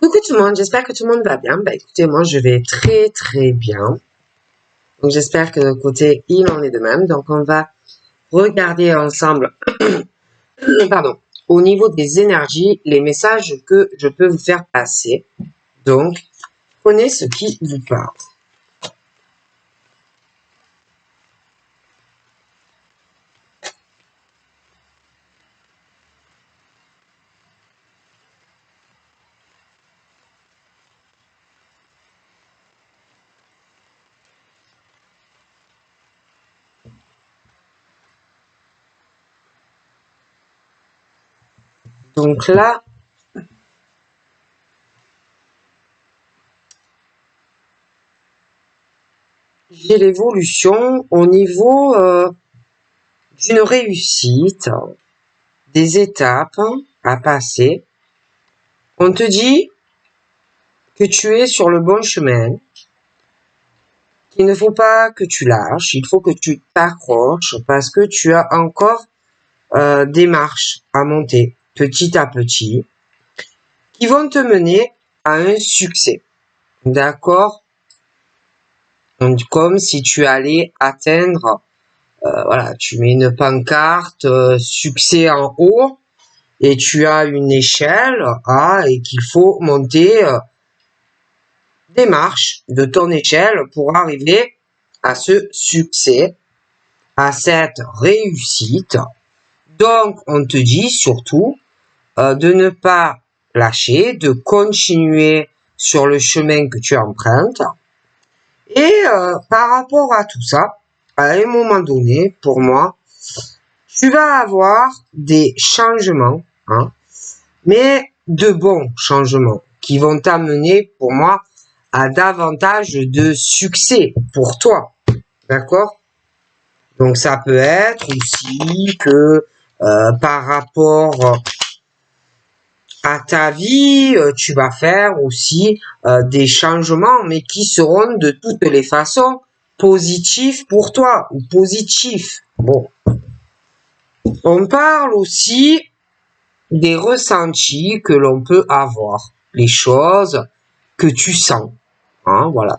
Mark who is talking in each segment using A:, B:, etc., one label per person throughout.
A: Coucou tout le monde, j'espère que tout le monde va bien. Bah écoutez, moi je vais très très bien. Donc j'espère que de notre côté, il en est de même. Donc on va regarder ensemble, pardon, au niveau des énergies, les messages que je peux vous faire passer. Donc, prenez ce qui vous parle. Donc là, j'ai l'évolution au niveau d'une réussite, des étapes à passer. On te dit que tu es sur le bon chemin, qu'il ne faut pas que tu lâches, il faut que tu t'accroches parce que tu as encore des marches à monter petit à petit qui vont te mener à un succès. D'accord? Donc, comme si tu allais atteindre, voilà, tu mets une pancarte succès en haut et tu as une échelle et qu'il faut monter des marches de ton échelle pour arriver à ce succès, à cette réussite. Donc, on te dit surtout de ne pas lâcher, de continuer sur le chemin que tu empruntes. Et par rapport à tout ça, à un moment donné, pour moi, tu vas avoir des changements, hein, mais de bons changements qui vont t'amener, pour moi, à davantage de succès pour toi. D'accord? Donc ça peut être aussi que par rapport à ta vie, tu vas faire aussi des changements, mais qui seront de toutes les façons positifs pour toi ou positifs. Bon, on parle aussi des ressentis que l'on peut avoir, les choses que tu sens. Hein, voilà.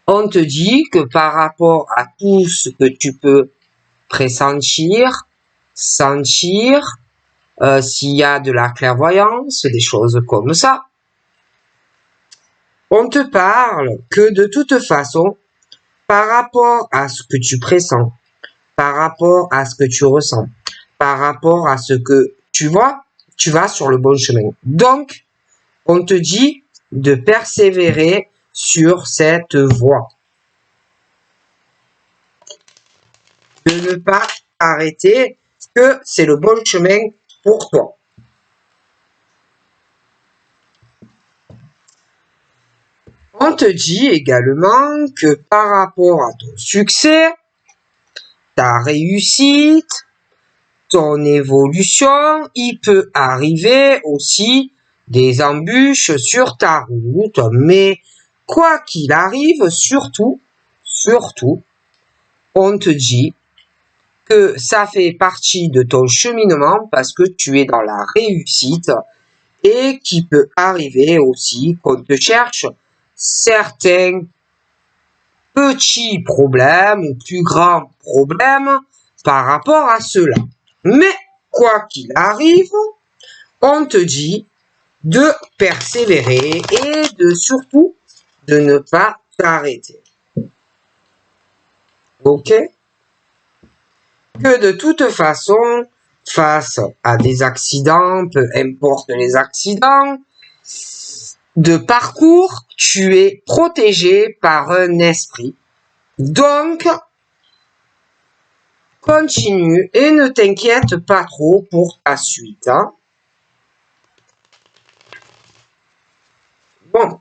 A: On te dit que par rapport à tout ce que tu peux pressentir, sentir, s'il y a de la clairvoyance, des choses comme ça, on te parle que de toute façon, par rapport à ce que tu pressens, par rapport à ce que tu ressens, par rapport à ce que tu vois, tu vas sur le bon chemin. Donc, on te dit de persévérer sur cette voie. De ne pas arrêter, que c'est le bon chemin pour toi. On te dit également que par rapport à ton succès, ta réussite, ton évolution, il peut arriver aussi des embûches sur ta route, mais quoi qu'il arrive, surtout, on te dit que ça fait partie de ton cheminement parce que tu es dans la réussite et qu'il peut arriver aussi qu'on te cherche certains petits problèmes ou plus grands problèmes par rapport à cela. Mais quoi qu'il arrive, on te dit de persévérer et de surtout de ne pas t'arrêter. Ok? Que de toute façon, face à des accidents, peu importe les accidents, de parcours, tu es protégé par un esprit. Donc, continue et ne t'inquiète pas trop pour ta suite. Hein. Bon.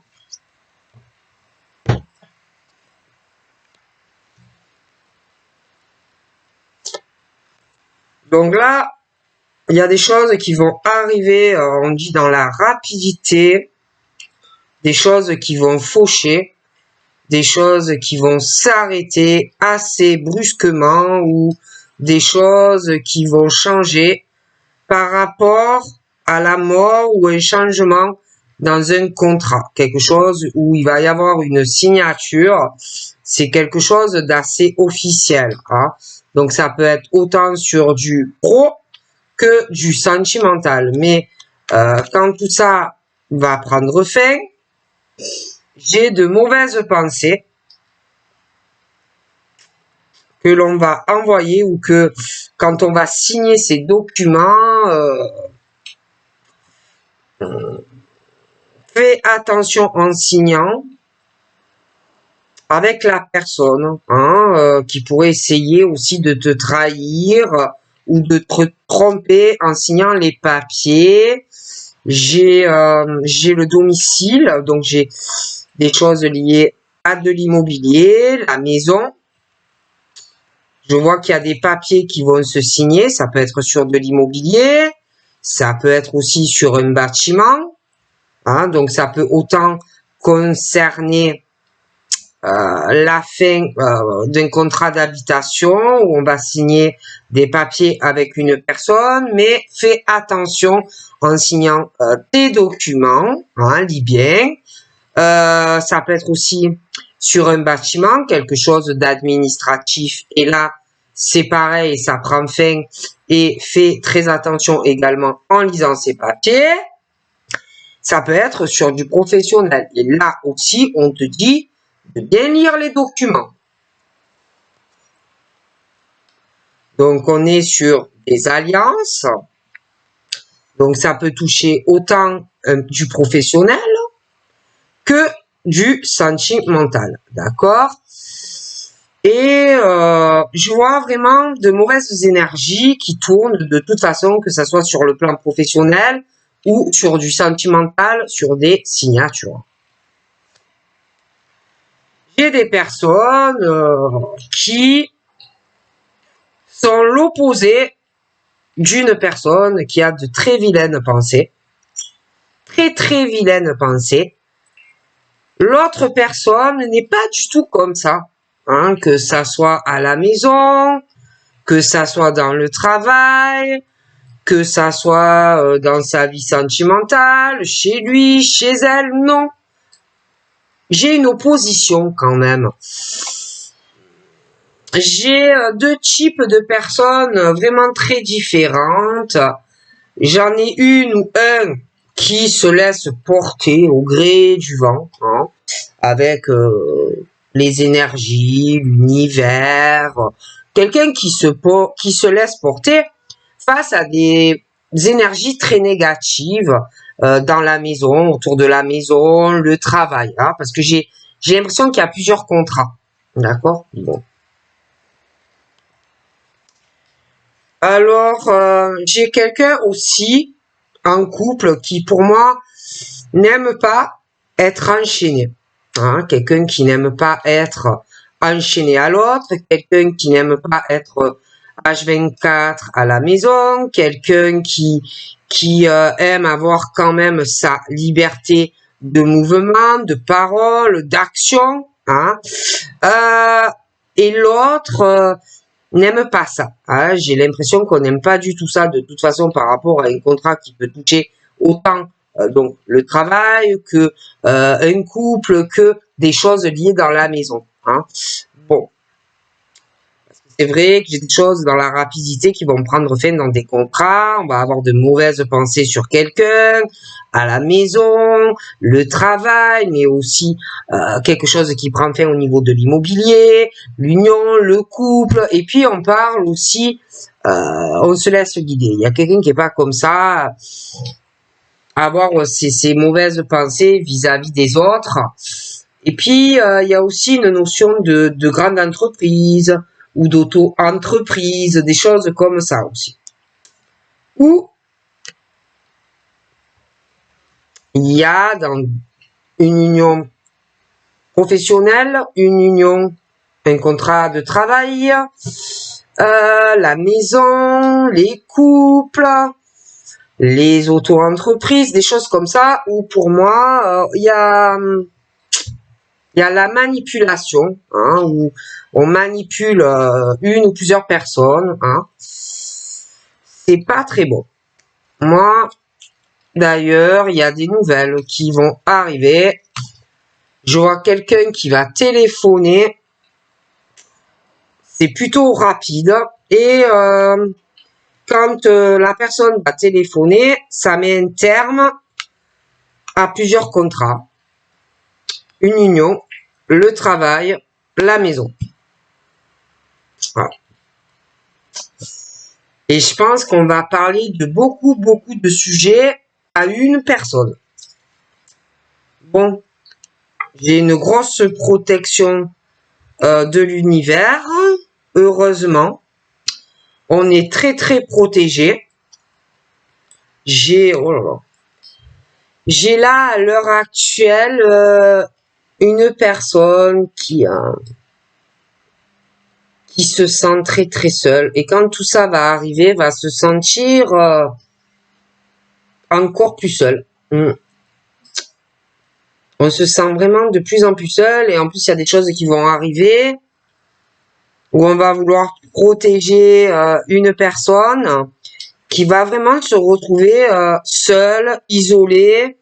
A: Donc là, il y a des choses qui vont arriver, on dit dans la rapidité, des choses qui vont faucher, des choses qui vont s'arrêter assez brusquement ou des choses qui vont changer par rapport à la mort ou un changement dans un contrat, quelque chose où il va y avoir une signature. C'est quelque chose d'assez officiel. Hein. Donc ça peut être autant sur du pro que du sentimental. Mais quand tout ça va prendre fin, j'ai de mauvaises pensées que l'on va envoyer ou que quand on va signer ces documents, fais attention en signant avec la personne qui pourrait essayer aussi de te trahir ou de te tromper en signant les papiers. J'ai le domicile, donc j'ai des choses liées à de l'immobilier, la maison. Je vois qu'il y a des papiers qui vont se signer, ça peut être sur de l'immobilier, ça peut être aussi sur un bâtiment, hein, donc ça peut autant concerner la fin d'un contrat d'habitation où on va signer des papiers avec une personne, mais fais attention en signant tes documents, hein, lis bien. Ça peut être aussi sur un bâtiment, quelque chose d'administratif, et là, c'est pareil, ça prend fin, et fais très attention également en lisant ces papiers. Ça peut être sur du professionnel, et là aussi, on te dit de bien lire les documents. Donc, on est sur des alliances. Donc, ça peut toucher autant du professionnel que du sentimental. D'accord? Et je vois vraiment de mauvaises énergies qui tournent de toute façon, que ce soit sur le plan professionnel ou sur du sentimental, sur des signatures. J'ai des personnes qui sont l'opposé d'une personne qui a de très vilaines pensées. Très vilaines pensées. L'autre personne n'est pas du tout comme ça. Hein, que ça soit à la maison, que ça soit dans le travail, que ça soit dans sa vie sentimentale, chez lui, chez elle, non. J'ai une opposition quand même. J'ai deux types de personnes vraiment très différentes. J'en ai une ou un qui se laisse porter au gré du vent, hein, avec les énergies, l'univers. Quelqu'un qui se laisse porter face à des énergies très négatives dans la maison, autour de la maison, le travail, hein, parce que j'ai l'impression qu'il y a plusieurs contrats, d'accord. Bon. Alors, j'ai quelqu'un aussi en couple qui, pour moi, n'aime pas être enchaîné. Hein, quelqu'un qui n'aime pas être enchaîné à l'autre, quelqu'un qui n'aime pas être H24 à la maison, quelqu'un qui aime avoir quand même sa liberté de mouvement, de parole, d'action. Hein. Et l'autre n'aime pas ça. Hein. J'ai l'impression qu'on n'aime pas du tout ça de toute façon par rapport à un contrat qui peut toucher autant donc le travail que un couple, que des choses liées dans la maison. Hein. Bon, c'est vrai que j'ai des choses dans la rapidité qui vont prendre fin dans des contrats. On va avoir de mauvaises pensées sur quelqu'un, à la maison, le travail, mais aussi quelque chose qui prend fin au niveau de l'immobilier, l'union, le couple. Et puis on parle aussi, on se laisse guider. Il y a quelqu'un qui est pas comme ça, avoir ces mauvaises pensées vis-à-vis des autres. Et puis il y a aussi une notion de grande entreprise ou d'auto-entreprise, des choses comme ça aussi. Ou il y a dans une union professionnelle, une union, un contrat de travail, la maison, les couples, les auto-entreprises, des choses comme ça, où pour moi, il y a la manipulation, hein, où on manipule une ou plusieurs personnes. Hein. C'est pas très bon. Moi, d'ailleurs, il y a des nouvelles qui vont arriver. Je vois quelqu'un qui va téléphoner. C'est plutôt rapide. Et quand la personne va téléphoner, ça met un terme à plusieurs contrats. Une union, le travail, la maison. Voilà. Et je pense qu'on va parler de beaucoup de sujets à une personne. Bon, j'ai une grosse protection de l'univers. Heureusement, on est très protégé. J'ai là à l'heure actuelle une personne qui se sent très seule, et quand tout ça va arriver, va se sentir encore plus seule. On se sent vraiment de plus en plus seul, et en plus il y a des choses qui vont arriver où on va vouloir protéger une personne qui va vraiment se retrouver seule, isolée.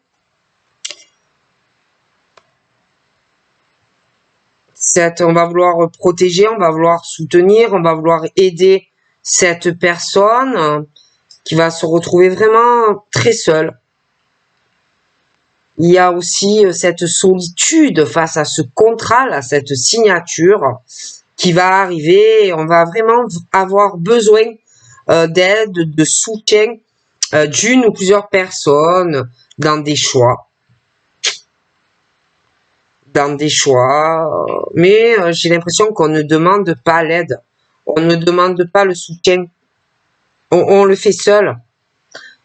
A: On va vouloir protéger, on va vouloir soutenir, on va vouloir aider cette personne qui va se retrouver vraiment très seule. Il y a aussi cette solitude face à ce contrat, là, cette signature qui va arriver, et on va vraiment avoir besoin d'aide, de soutien d'une ou plusieurs personnes dans des choix. Mais j'ai l'impression qu'on ne demande pas l'aide, on ne demande pas le soutien, on le fait seul.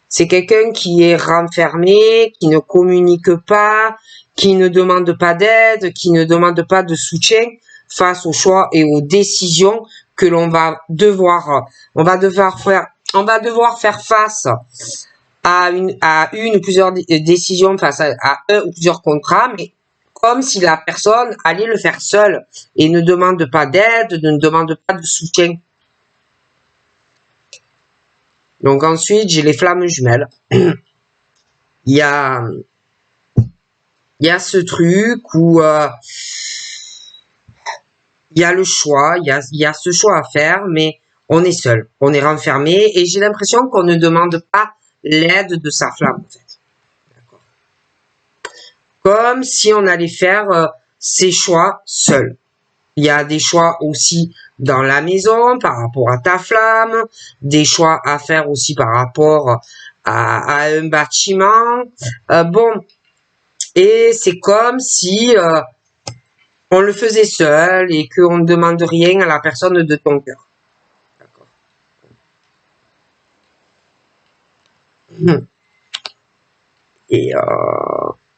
A: C'est quelqu'un qui est renfermé, qui ne communique pas, qui ne demande pas d'aide, qui ne demande pas de soutien face aux choix et aux décisions que l'on va devoir faire. On va devoir faire face à une ou plusieurs décisions face à un ou plusieurs contrats, mais comme si la personne allait le faire seule et ne demande pas d'aide, ne demande pas de soutien. Donc ensuite, j'ai les flammes jumelles. Il y a ce truc où il y a le choix, il y a ce choix à faire, mais on est seul, on est renfermé, et j'ai l'impression qu'on ne demande pas l'aide de sa flamme, en fait. D'accord. Comme si on allait faire ses choix seul. Il y a des choix aussi dans la maison par rapport à ta flamme, des choix à faire aussi par rapport à un bâtiment. Bon, et c'est comme si on le faisait seul et qu'on ne demande rien à la personne de ton cœur. D'accord.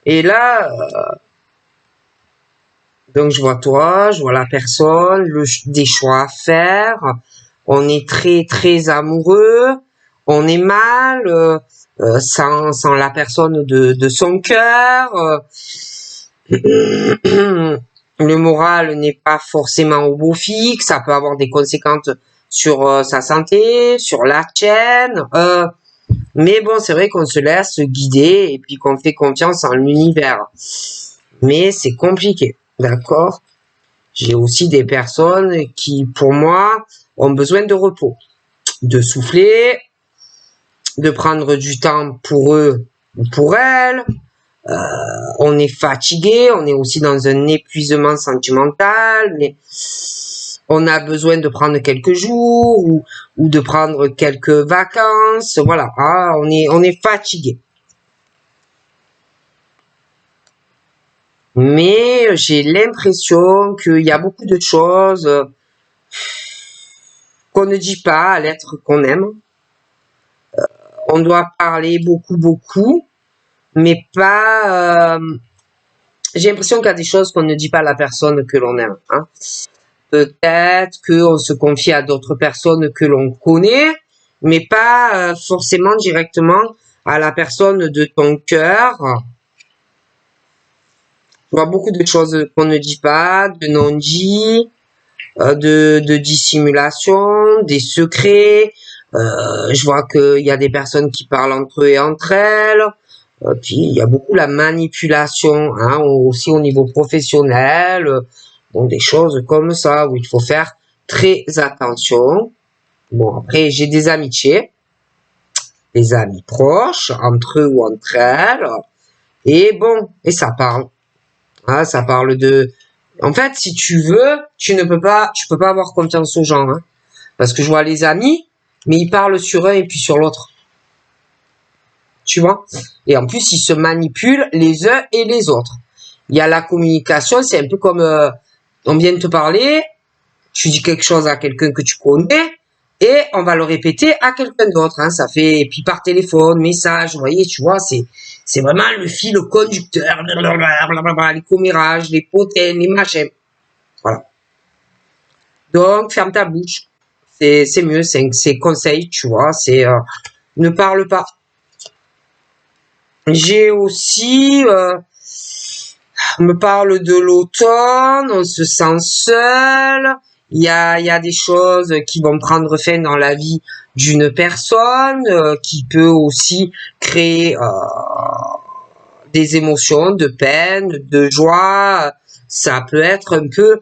A: Et là, donc je vois toi, je vois la personne, des choix à faire. On est très amoureux. On est mal sans la personne de son cœur. Le moral n'est pas forcément au beau fixe. Ça peut avoir des conséquences sur sa santé, sur la tienne. Mais bon, c'est vrai qu'on se laisse guider et puis qu'on fait confiance en l'univers. Mais c'est compliqué, d'accord? J'ai aussi des personnes qui, pour moi, ont besoin de repos, de souffler, de prendre du temps pour eux ou pour elles. On est fatigué, on est aussi dans un épuisement sentimental, mais on a besoin de prendre quelques jours ou de prendre quelques vacances. Voilà, on est fatigué. Mais j'ai l'impression qu'il y a beaucoup de choses qu'on ne dit pas à l'être qu'on aime. On doit parler beaucoup, mais pas... j'ai l'impression qu'il y a des choses qu'on ne dit pas à la personne que l'on aime. Hein. Peut-être qu'on se confie à d'autres personnes que l'on connaît, mais pas forcément directement à la personne de ton cœur. Je vois beaucoup de choses qu'on ne dit pas, de non-dits, de dissimulation, des secrets, Je vois qu'il y a des personnes qui parlent entre eux et entre elles. Puis il y a beaucoup la manipulation, hein, aussi au niveau professionnel. Bon, des choses comme ça où il faut faire très attention. Bon, après, j'ai des amitiés, des amis proches, entre eux ou entre elles. Et bon, et ça parle. Hein, ça parle de... En fait, si tu veux, tu peux pas avoir confiance aux gens. Hein, parce que je vois les amis, mais ils parlent sur un et puis sur l'autre. Tu vois? Et en plus, ils se manipulent les uns et les autres. Il y a la communication, c'est un peu comme on vient de te parler, tu dis quelque chose à quelqu'un que tu connais et on va le répéter à quelqu'un d'autre. Hein. Ça fait, et puis par téléphone, message, vous voyez, tu vois, c'est vraiment le fil conducteur, les commérages, les potins, les machins. Voilà. Donc, ferme ta bouche. C'est mieux, c'est conseil, tu vois, c'est ne parle pas. J'ai aussi, on me parle de l'automne, on se sent seul, il y a des choses qui vont prendre fin dans la vie d'une personne, qui peut aussi créer des émotions de peine, de joie. Ça peut être un peu,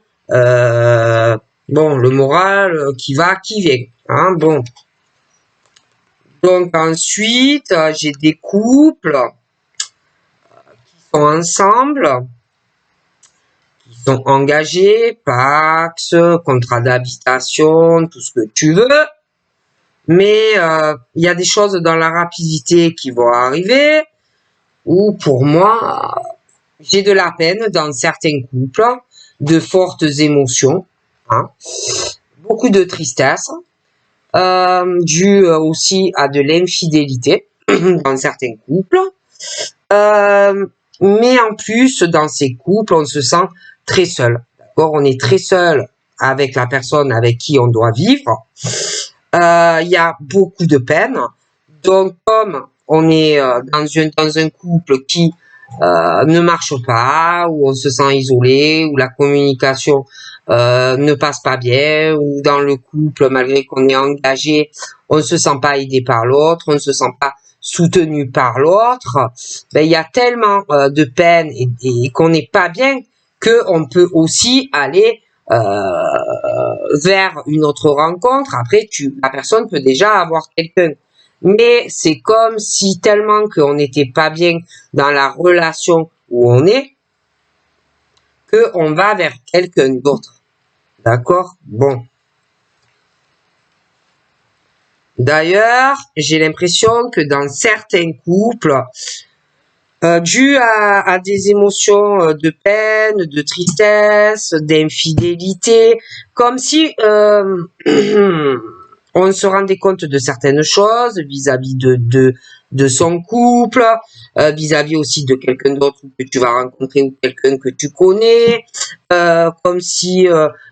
A: bon, le moral qui va, qui vient. Hein, bon. Donc ensuite, j'ai des couples qui sont ensemble, qui sont engagés, Pax, contrat d'habitation, tout ce que tu veux. Mais il y a des choses dans la rapidité qui vont arriver où pour moi, j'ai de la peine dans certains couples, de fortes émotions, hein, beaucoup de tristesse, dû aussi à de l'infidélité dans certains couples. Mais en plus, dans ces couples, on se sent très seul. D'accord? On est très seul avec la personne avec qui on doit vivre. Il y a beaucoup de peine. Donc, comme on est dans un couple qui ne marche pas, où on se sent isolé, où la communication ne passe pas bien, ou dans le couple, malgré qu'on est engagé, on ne se sent pas aidé par l'autre, on ne se sent pas soutenu par l'autre, ben, il y a tellement de peine et qu'on n'est pas bien qu'on peut aussi aller vers une autre rencontre. Après, la personne peut déjà avoir quelqu'un. Mais c'est comme si tellement qu'on n'était pas bien dans la relation où on est, qu'on va vers quelqu'un d'autre. D'accord? Bon. D'ailleurs, j'ai l'impression que dans certains couples, dû à des émotions de peine, de tristesse, d'infidélité, comme si on se rendait compte de certaines choses vis-à-vis de son couple, vis-à-vis aussi de quelqu'un d'autre que tu vas rencontrer ou quelqu'un que tu connais, comme si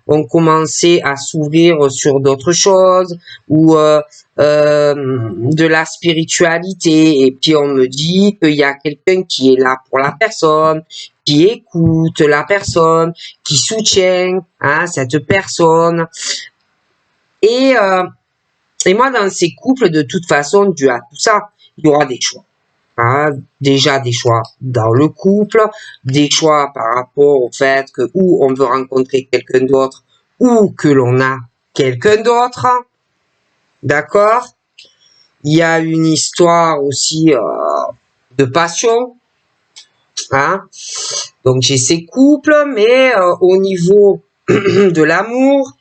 A: on commençait à s'ouvrir sur d'autres choses ou de la spiritualité. Et puis on me dit qu'il y a quelqu'un qui est là pour la personne, qui écoute la personne, qui soutient hein, cette personne. Et moi, dans ces couples, de toute façon, dû à tout ça, il y aura des choix. Hein. Déjà des choix dans le couple, des choix par rapport au fait que ou on veut rencontrer quelqu'un d'autre ou que l'on a quelqu'un d'autre. D'accord? Il y a une histoire aussi de passion. Hein. Donc j'ai ces couples, mais au niveau de l'amour,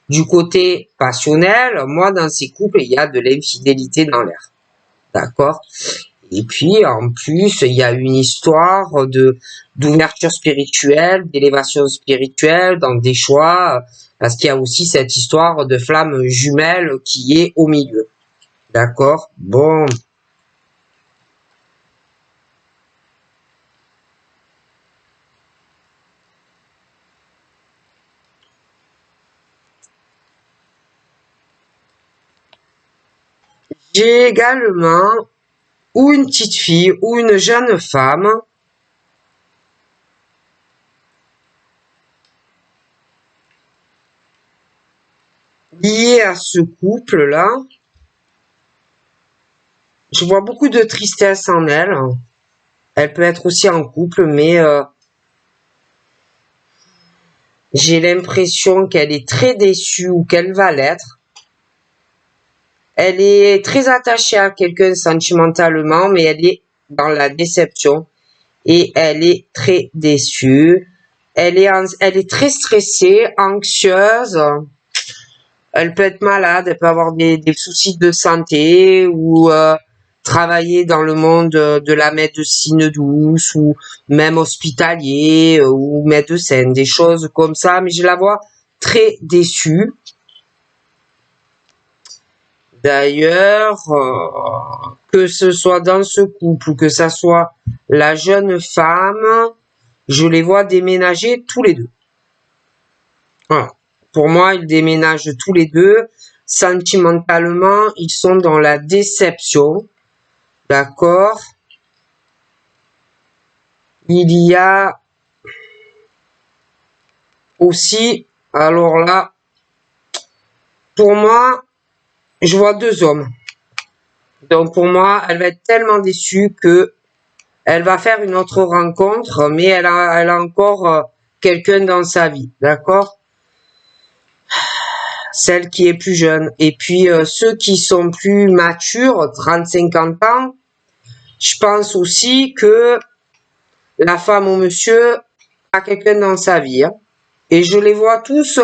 A: du côté passionnel, moi dans ces couples, il y a de l'infidélité dans l'air. D'accord? Et puis en plus, il y a une histoire de d'ouverture spirituelle, d'élévation spirituelle, dans des choix, parce qu'il y a aussi cette histoire de flamme jumelle qui est au milieu. D'accord? Bon. J'ai également ou une petite fille ou une jeune femme liée à ce couple-là je vois beaucoup de tristesse en elle. Elle peut être aussi en couple, mais j'ai l'impression qu'elle est très déçue ou qu'elle va l'être. Elle est très attachée à quelqu'un sentimentalement, mais elle est dans la déception et elle est très déçue. Elle est très stressée, anxieuse. Elle peut être malade, elle peut avoir des soucis de santé ou travailler dans le monde de la médecine douce ou même hospitalier ou médecin, des choses comme ça. Mais je la vois très déçue. D'ailleurs, que ce soit dans ce couple ou que ça soit la jeune femme, je les vois déménager tous les deux. Voilà. Pour moi, ils déménagent tous les deux. Sentimentalement, ils sont dans la déception. D'accord? Il y a aussi, alors là, pour moi, je vois deux hommes. Donc pour moi, elle va être tellement déçue que elle va faire une autre rencontre, mais elle a encore quelqu'un dans sa vie, d'accord? Celle qui est plus jeune. Et puis ceux qui sont plus matures, 30-50 ans, je pense aussi que la femme ou monsieur a quelqu'un dans sa vie. Hein. Et je les vois tous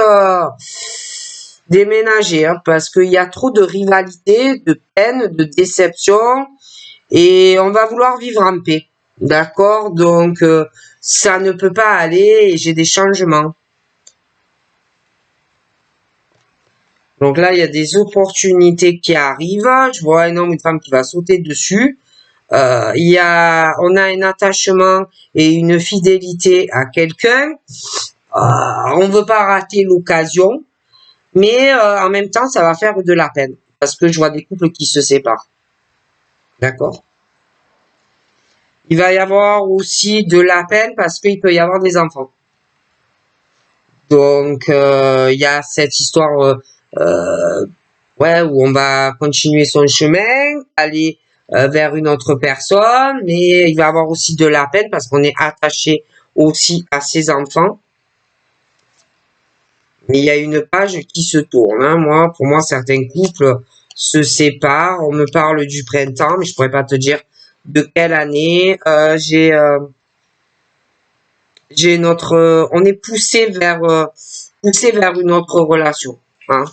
A: déménager, hein, parce qu'il y a trop de rivalité, de peine, de déception, et on va vouloir vivre en paix. D'accord? Donc, ça ne peut pas aller et j'ai des changements. Donc là, il y a des opportunités qui arrivent. Je vois un homme ou une femme qui va sauter dessus. On a un attachement et une fidélité à quelqu'un. On ne veut pas rater l'occasion, mais en même temps, ça va faire de la peine parce que je vois des couples qui se séparent. D'accord? Il va y avoir aussi de la peine parce qu'il peut y avoir des enfants. Donc, il y a cette histoire ouais, où on va continuer son chemin, aller vers une autre personne, mais il va y avoir aussi de la peine parce qu'on est attaché aussi à ses enfants. Mais il y a une page qui se tourne. Hein. Moi, pour moi, certains couples se séparent. On me parle du printemps, mais je pourrais pas te dire de quelle année. J'ai notre, on est poussé vers une autre relation. Hein.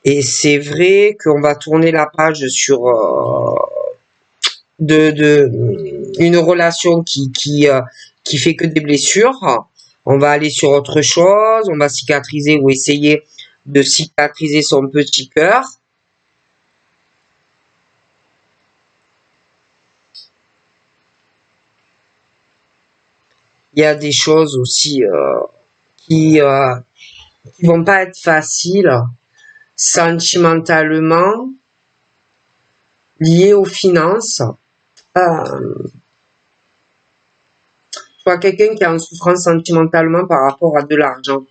A: Et c'est vrai qu'on va tourner la page sur une relation qui fait que des blessures. On va aller sur autre chose. On va cicatriser ou essayer de cicatriser son petit cœur. Il y a des choses aussi qui qui vont pas être faciles sentimentalement liées aux finances. Je vois quelqu'un qui est en souffrance sentimentalement par rapport à de l'argent,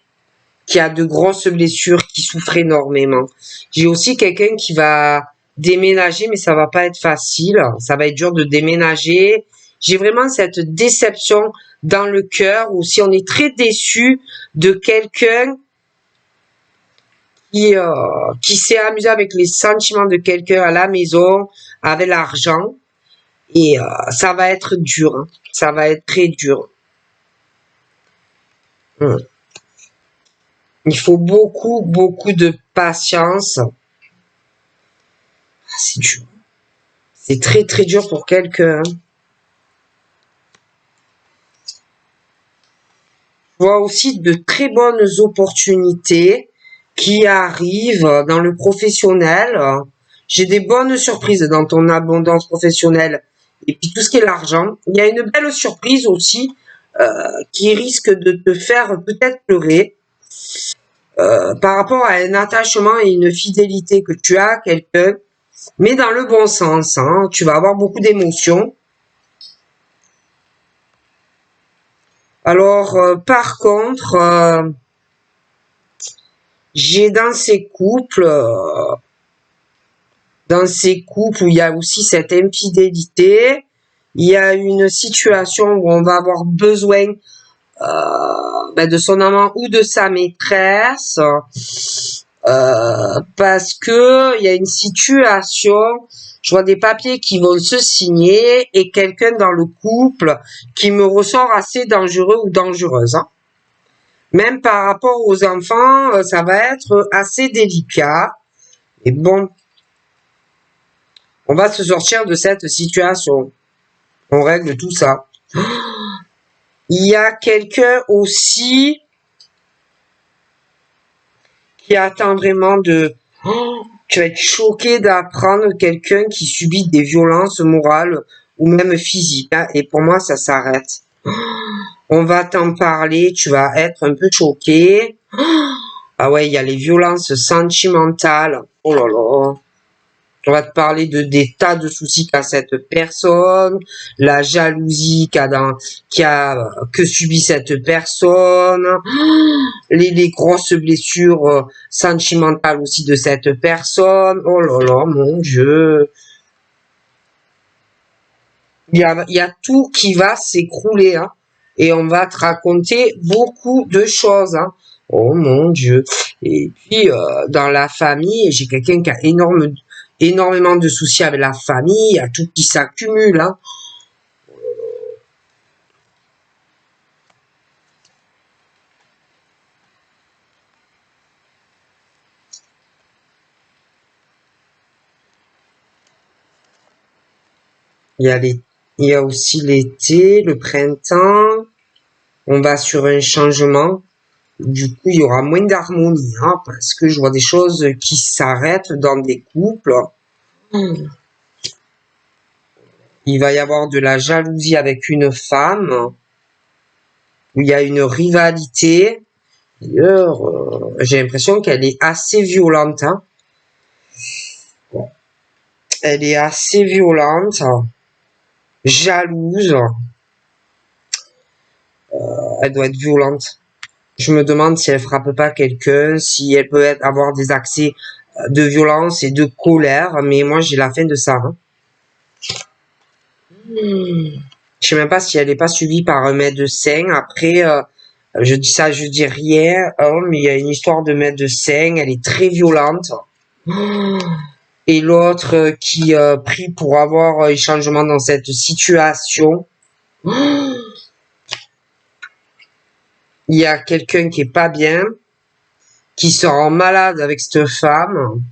A: qui a de grosses blessures, qui souffre énormément. J'ai aussi quelqu'un qui va déménager, mais ça va pas être facile. Ça va être dur de déménager. J'ai vraiment cette déception dans le cœur où si on est très déçu de quelqu'un qui s'est amusé avec les sentiments de quelqu'un à la maison, avec l'argent, et ça va être dur. Hein. Ça va être très dur. Hum. Il faut beaucoup, beaucoup de patience. Ah, c'est dur. C'est très, très dur pour quelqu'un. Je vois aussi de très bonnes opportunités qui arrivent dans le professionnel. J'ai des bonnes surprises dans ton abondance professionnelle. Et puis tout ce qui est l'argent. Il y a une belle surprise aussi qui risque de te faire peut-être pleurer par rapport à un attachement et une fidélité que tu as à quelqu'un, mais dans le bon sens. Hein. Tu vas avoir beaucoup d'émotions. Alors, par contre, J'ai dans ces couples où il y a aussi cette infidélité, il y a une situation où on va avoir besoin de son amant ou de sa maîtresse parce que il y a une situation, je vois des papiers qui vont se signer et quelqu'un dans le couple qui me ressort assez dangereux ou dangereuse. Hein. Même par rapport aux enfants, ça va être assez délicat. Et bon, on va se sortir de cette situation. On règle tout ça. Il y a quelqu'un aussi qui attend vraiment de... Oh, tu vas être choqué d'apprendre quelqu'un qui subit des violences morales ou même physiques. Hein, et pour moi, ça s'arrête. On va t'en parler, tu vas être un peu choqué. Ah ouais, il y a les violences sentimentales. Oh là là. On va te parler de des tas de soucis qu'a cette personne, la jalousie que subit cette personne, les grosses blessures sentimentales aussi de cette personne. Oh là là, mon Dieu. Il y a tout qui va s'écrouler, hein. Et on va te raconter beaucoup de choses, hein. Oh mon Dieu. Et puis, dans la famille, j'ai quelqu'un qui a énormément de soucis avec la famille, il y a tout qui s'accumule, hein. Il y a il y a aussi l'été, le printemps. On va sur un changement. Du coup, il y aura moins d'harmonie, hein, parce que je vois des choses qui s'arrêtent dans des couples. Il va y avoir de la jalousie avec une femme, où il y a une rivalité. D'ailleurs, j'ai l'impression qu'elle est assez violente. Hein. Elle est assez violente, jalouse. Elle doit être violente. Je me demande si elle frappe pas quelqu'un, si elle peut avoir des accès de violence et de colère. Mais moi, j'ai la fin de ça. Hein. Je sais même pas si elle n'est pas suivie par un médecin. Après, je dis ça, je dis rien. Oh, mais il y a une histoire de médecin. Elle est très violente. Et l'autre qui prie pour avoir un changement dans cette situation. Il y a quelqu'un qui est pas bien, qui se rend malade avec cette femme,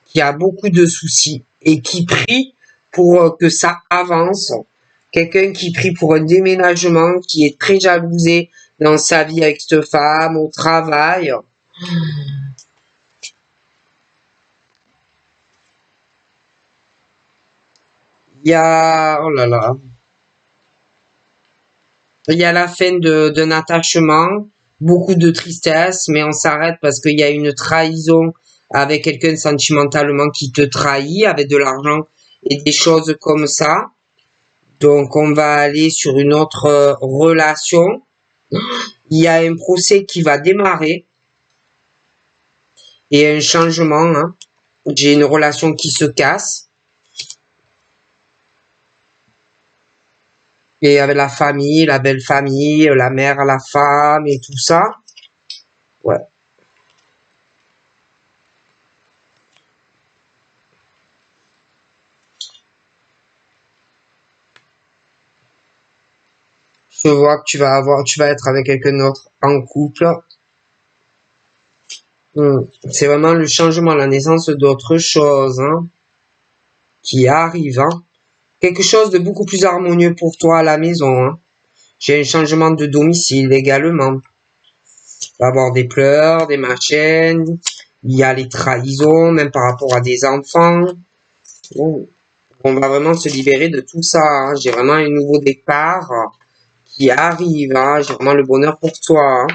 A: qui a beaucoup de soucis et qui prie pour que ça avance. Quelqu'un qui prie pour un déménagement, qui est très jalousé dans sa vie avec cette femme, au travail. Il y a, oh là là, il y a la fin d'un attachement, beaucoup de tristesse, mais on s'arrête parce qu'il y a une trahison avec quelqu'un sentimentalement qui te trahit, avec de l'argent et des choses comme ça. Donc on va aller sur une autre relation. Il y a un procès qui va démarrer et un changement. Hein. J'ai une relation qui se casse. Et avec la famille, la belle famille, la mère, la femme et tout ça. Ouais. Je vois que tu vas être avec quelqu'un d'autre en couple. C'est vraiment le changement, la naissance d'autre chose hein, qui arrive. Hein. Quelque chose de beaucoup plus harmonieux pour toi à la maison. Hein. J'ai un changement de domicile également. Il va y avoir des pleurs, des machins. Il y a les trahisons, même par rapport à des enfants. Bon, on va vraiment se libérer de tout ça. Hein. J'ai vraiment un nouveau départ qui arrive. Hein. J'ai vraiment le bonheur pour toi.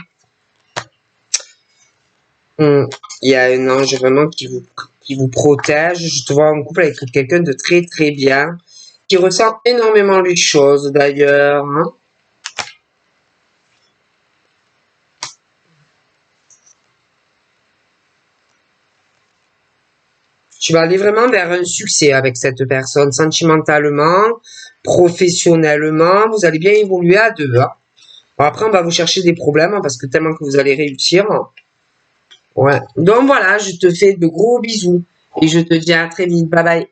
A: Hein. Il y a un ange vraiment qui vous protège. Je te vois en couple avec quelqu'un de très très bien, qui ressent énormément les choses d'ailleurs. Hein. Tu vas aller vraiment vers un succès avec cette personne, sentimentalement, professionnellement. Vous allez bien évoluer à deux. Hein. Bon, après, on va vous chercher des problèmes parce que tellement que vous allez réussir. Ouais. Donc voilà, je te fais de gros bisous et je te dis à très vite. Bye bye.